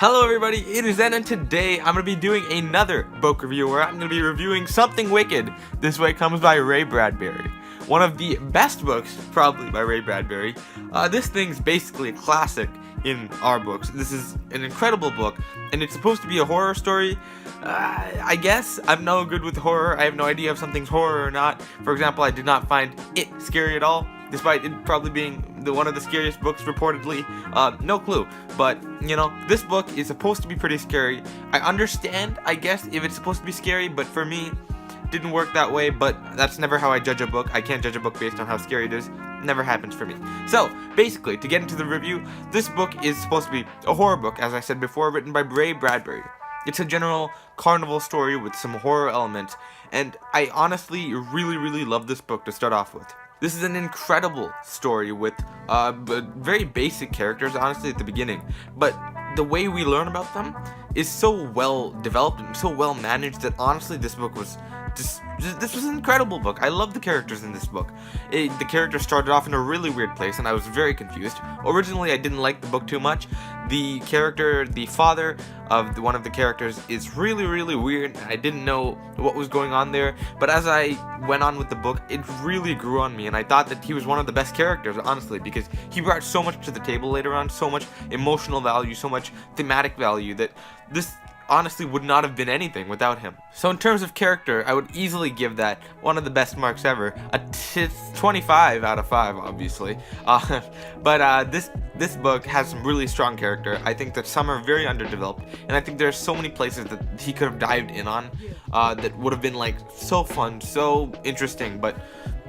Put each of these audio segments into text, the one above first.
Hello everybody, it is Zen, and today I'm going to be doing another book review where I'm going to be reviewing Something Wicked. This Way Comes by Ray Bradbury. One of the best books, probably, by Ray Bradbury. This thing's basically a classic in our books. This is an incredible book, and it's supposed to be a horror story. I guess. I'm no good with horror. I have no idea if something's horror or not. For example, I did not find it scary at all, despite it probably being one of the scariest books reportedly. No clue. But, you know, this book is supposed to be pretty scary. I understand, I guess, if it's supposed to be scary, but for me, it didn't work that way. But that's never how I judge a book. I can't judge a book based on how scary it is. Never happens for me. So, basically, to get into the review, this book is supposed to be a horror book, as I said before, written by Ray Bradbury. It's a general carnival story with some horror elements, and I honestly really love this book to start off with. This is an incredible story with very basic characters, honestly, at the beginning, but the way we learn about them is so well developed and so well managed that honestly this book was this was an incredible book. I love the characters in this book. The characters started off in a really weird place, and I was very confused. Originally, I didn't like the book too much. The father of one of the characters is really weird. I didn't know what was going on there, but as I went on with the book, it really grew on me, and I thought that he was one of the best characters, honestly, because he brought so much to the table later on, so much emotional value, so much thematic value, that this honestly would not have been anything without him. So in terms of character, I would easily give that one of the best marks ever, a 25 out of 5, obviously. But this book has some really strong character. I think that some are very underdeveloped, and I think there's so many places that he could have dived in on that would have been like so fun, so interesting, but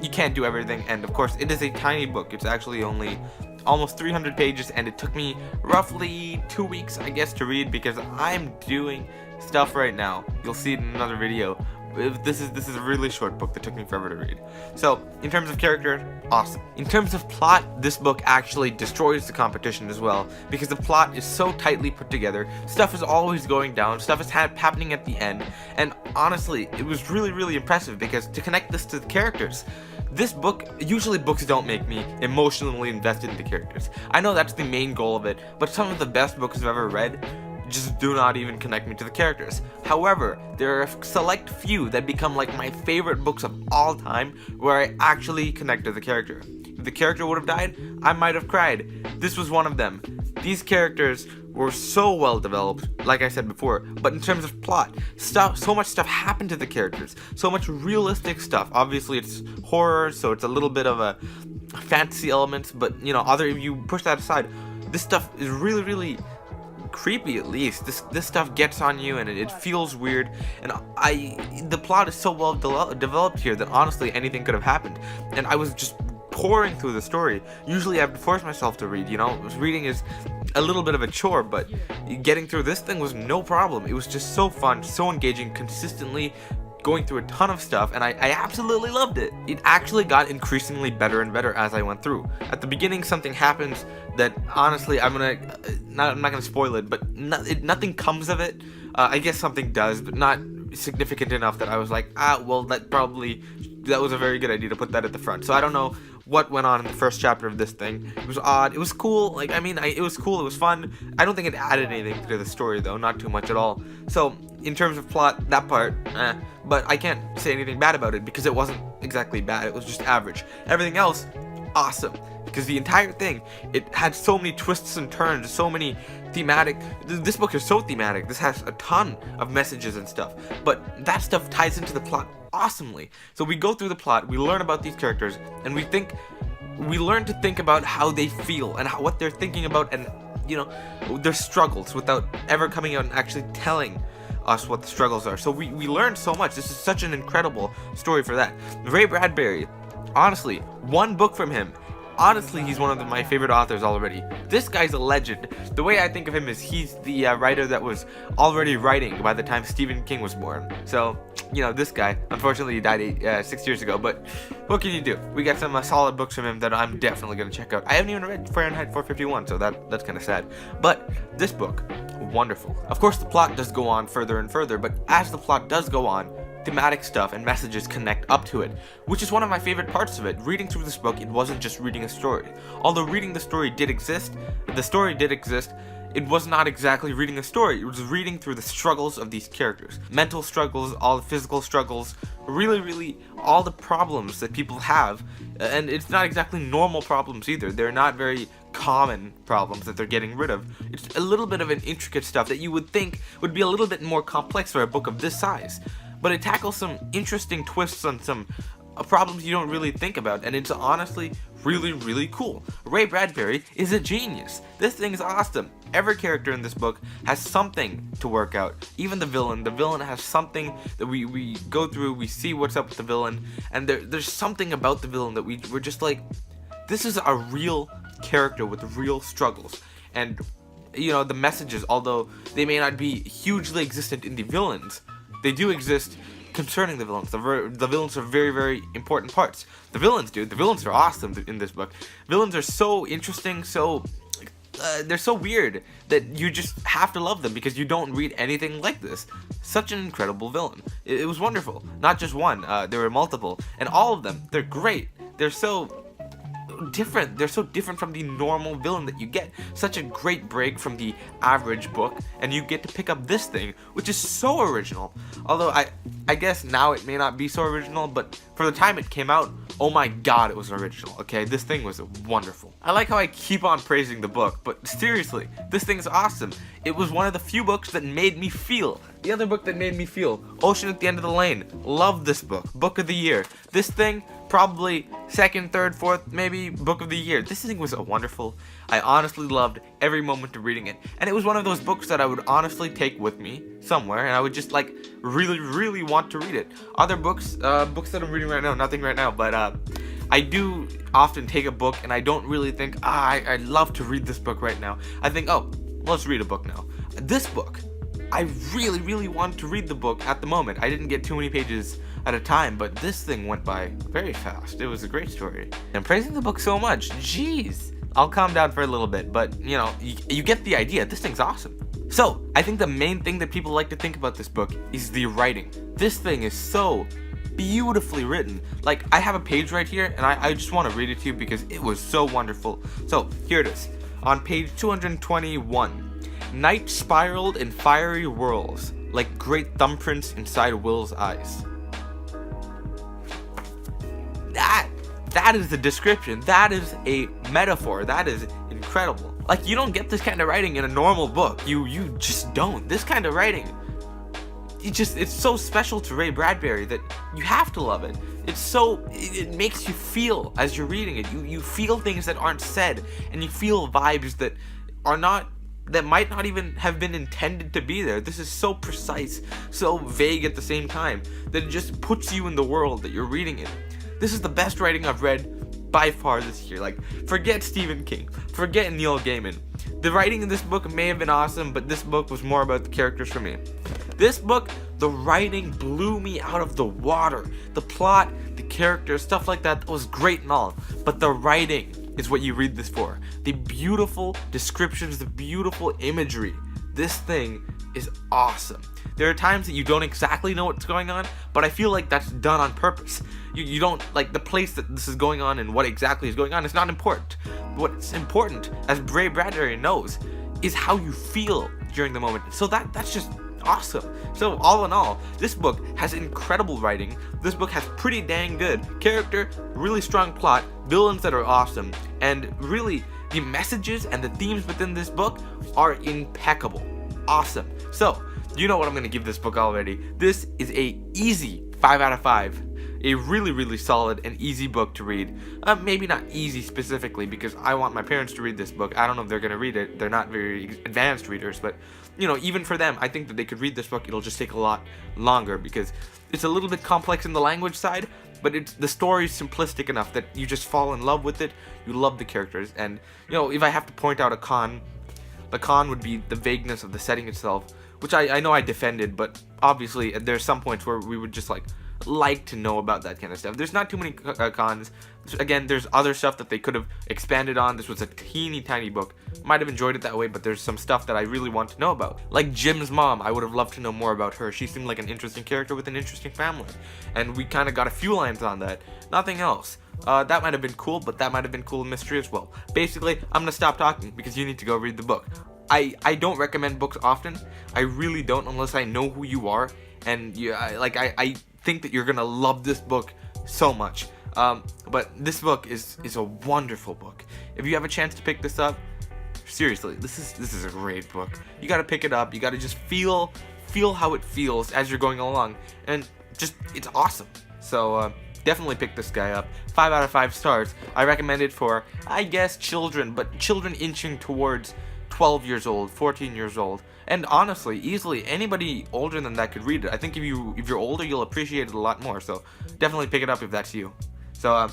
you can't do everything. And of course, it is a tiny book. It's actually only almost 300 pages, and it took me roughly 2 weeks, I guess, to read, because I'm doing stuff right now. You'll see it in another video. This is a really short book that took me forever to read. So, in terms of character, awesome. In terms of plot, this book actually destroys the competition as well, because the plot is so tightly put together. Stuff is always going down, stuff is happening at the end, and honestly, it was really impressive, because to connect this to the characters, this book, usually books don't make me emotionally invested in the characters. I know that's the main goal of it, but some of the best books I've ever read just do not even connect me to the characters. However, there are a select few that become like my favorite books of all time where I actually connect to the character. If the character would have died, I might have cried. This was one of them. These characters were so well developed, like I said before, but in terms of plot, so much stuff happened to the characters, so much realistic stuff. Obviously it's horror, so it's a little bit of a fantasy element, but you know, if you push that aside, this stuff is really creepy. At least this stuff gets on you, and it feels weird, and the plot is so well developed here that honestly anything could have happened, and I was just pouring through the story. Usually I have to force myself to read, you know, reading is a little bit of a chore, but getting through this thing was no problem. It was just so fun, so engaging, consistently going through a ton of stuff, and I absolutely loved it. It actually got increasingly better and better as I went through. At the beginning, something happens that honestly I'm not gonna spoil it, but nothing comes of it. I guess something does, but not significant enough that I was like, well, that was a very good idea to put that at the front. So I don't know what went on in the first chapter of this thing. It was odd. It was cool. Like, I mean, it was cool. It was fun. I don't think it added anything to the story, though. Not too much at all. So, in terms of plot, that part, but I can't say anything bad about it because it wasn't exactly bad. It was just average. Everything else, awesome. Because the entire thing, it had so many twists and turns, so many thematic. This book is so thematic. This has a ton of messages and stuff. But that stuff ties into the plot awesomely. So we go through the plot, we learn about these characters, and we learn to think about how they feel and what they're thinking about, and you know, their struggles, without ever coming out and actually telling us what the struggles are. So we learned so much. This is such an incredible story for that. Ray Bradbury, honestly, one book from him. Honestly, he's one of my favorite authors already. This guy's a legend. The way I think of him is he's the writer that was already writing by the time Stephen King was born. So, you know, this guy, unfortunately he died 6 years ago, but what can you do? We got some solid books from him that I'm definitely going to check out. I haven't even read Fahrenheit 451, so that's kind of sad. But this book, wonderful. Of course, the plot does go on further and further, but as the plot does go on, thematic stuff and messages connect up to it, which is one of my favorite parts of it. Reading through this book, it wasn't just reading a story. Although reading the story did exist, it was not exactly reading a story. It was reading through the struggles of these characters. Mental struggles, all the physical struggles, really all the problems that people have. And it's not exactly normal problems either. They're not very common problems that they're getting rid of. It's a little bit of an intricate stuff that you would think would be a little bit more complex for a book of this size. But it tackles some interesting twists on some problems you don't really think about, and it's honestly really cool. Ray Bradbury is a genius. This thing is awesome. Every character in this book has something to work out. Even the villain has something that we go through, we see what's up with the villain, and there's something about the villain that we're just like, this is a real character with real struggles. And you know, the messages, although they may not be hugely existent in the villains, they do exist concerning the villains. The villains are very important parts. The villains are awesome in this book. Villains are so interesting, they're so weird that you just have to love them because you don't read anything like this. Such an incredible villain. It was wonderful. Not just one, there were multiple, and all of them, they're great. They're so different. They're so different from the normal villain that you get. Such a great break from the average book, and you get to pick up this thing, which is so original. Although I guess now it may not be so original, but for the time it came out, oh my god, it was original. Okay, this thing was wonderful. I like how I keep on praising the book, but seriously, this thing's awesome. It was one of the few books that made me feel. The other book that made me feel, Ocean at the End of the Lane. Loved this book. Book of the year. This thing, probably second, third, fourth, maybe book of the year. This thing was wonderful. I honestly loved every moment of reading it. And it was one of those books that I would honestly take with me somewhere, and I would just like really want to read it. Other books, books that I'm reading right now, nothing right now, but I do often take a book and I don't really think, I'd love to read this book right now. I think, oh, let's read a book now. This book, I really wanted to read the book at the moment. I didn't get too many pages at a time, but this thing went by very fast. It was a great story. I'm praising the book so much. Jeez. I'll calm down for a little bit, but you know, you get the idea. This thing's awesome. So, I think the main thing that people like to think about this book is the writing. This thing is so beautifully written. Like, I have a page right here, and I just want to read it to you because it was so wonderful. So, here it is. On page 221. Night spiraled in fiery whirls, like great thumbprints inside Will's eyes. That is the description. That is a metaphor. That is incredible. Like, you don't get this kind of writing in a normal book. You just don't. This kind of writing, it's so special to Ray Bradbury that you have to love it. It makes you feel as you're reading it. You feel things that aren't said, and you feel vibes that might not even have been intended to be there. This is so precise, so vague at the same time, that it just puts you in the world that you're reading in. This is the best writing I've read by far this year. Like, forget Stephen King, forget Neil Gaiman. The writing in this book may have been awesome, but this book was more about the characters for me. This book, the writing blew me out of the water. The plot, the characters, stuff like that was great and all, but the writing is what you read this for. The beautiful descriptions, the beautiful imagery. This thing is awesome. There are times that you don't exactly know what's going on, but I feel like that's done on purpose. You don't, like, the place that this is going on and what exactly is going on is not important. What's important, as Ray Bradbury knows, is how you feel during the moment. So that's just awesome. So all in all, this book has incredible writing. This book has pretty dang good character, really strong plot, villains that are awesome, and really the messages and the themes within this book are impeccable. Awesome. So, you know what I'm going to give this book already. This is a easy 5 out of 5. A really solid and easy book to read. Maybe not easy specifically, because I want my parents to read this book. I don't know if they're going to read it. They're not very advanced readers, but you know, even for them, I think that they could read this book. It'll just take a lot longer because it's a little bit complex in the language side, but the story is simplistic enough that you just fall in love with it. You love the characters, and you know, if I have to point out a con, the con would be the vagueness of the setting itself, which I know I defended, but obviously there's some points where we would just like to know about that kind of stuff. There's not too many cons. Again, there's other stuff that they could have expanded on. This was a teeny tiny book. Might have enjoyed it that way, but there's some stuff that I really want to know about. Like Jim's mom, I would have loved to know more about her. She seemed like an interesting character with an interesting family, and we kind of got a few lines on that. Nothing else. That might have been cool, but that might have been cool mystery as well. Basically, I'm gonna stop talking because you need to go read the book. I don't recommend books often. I really don't, unless I know who you are, and I think that you're gonna love this book so much. But this book is a wonderful book. If you have a chance to pick this up, seriously, this is a great book. You gotta pick it up. You gotta just feel how it feels as you're going along, and just it's awesome. So definitely pick this guy up. 5 out of 5 stars. I recommend it for, I guess, children, but children inching towards 12 years old, 14 years old. And honestly, easily anybody older than that could read it. I think if you're older, you'll appreciate it a lot more. So definitely pick it up if that's you. So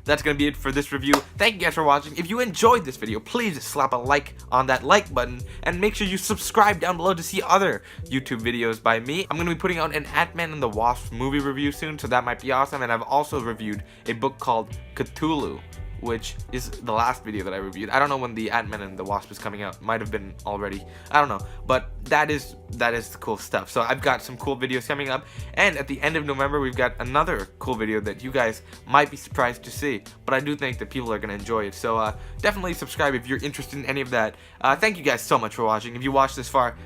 that's gonna be it for this review. Thank you guys for watching. If you enjoyed this video, please slap a like on that like button, and make sure you subscribe down below to see other YouTube videos by me. I'm gonna be putting out an Ant-Man and the Wasp movie review soon, so that might be awesome. And I've also reviewed a book called Cthulhu, which is the last video that I reviewed. I don't know when the Ant-Man and the Wasp is coming out. Might have been already. I don't know. But that is the cool stuff. So I've got some cool videos coming up. And at the end of November, we've got another cool video that you guys might be surprised to see. But I do think that people are going to enjoy it. So definitely subscribe if you're interested in any of that. Thank you guys so much for watching. If you watched this far,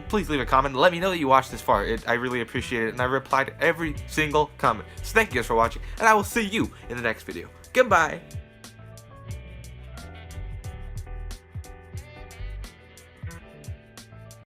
please leave a comment. Let me know that you watched this far. I really appreciate it. And I reply to every single comment. So thank you guys for watching. And I will see you in the next video. Goodbye.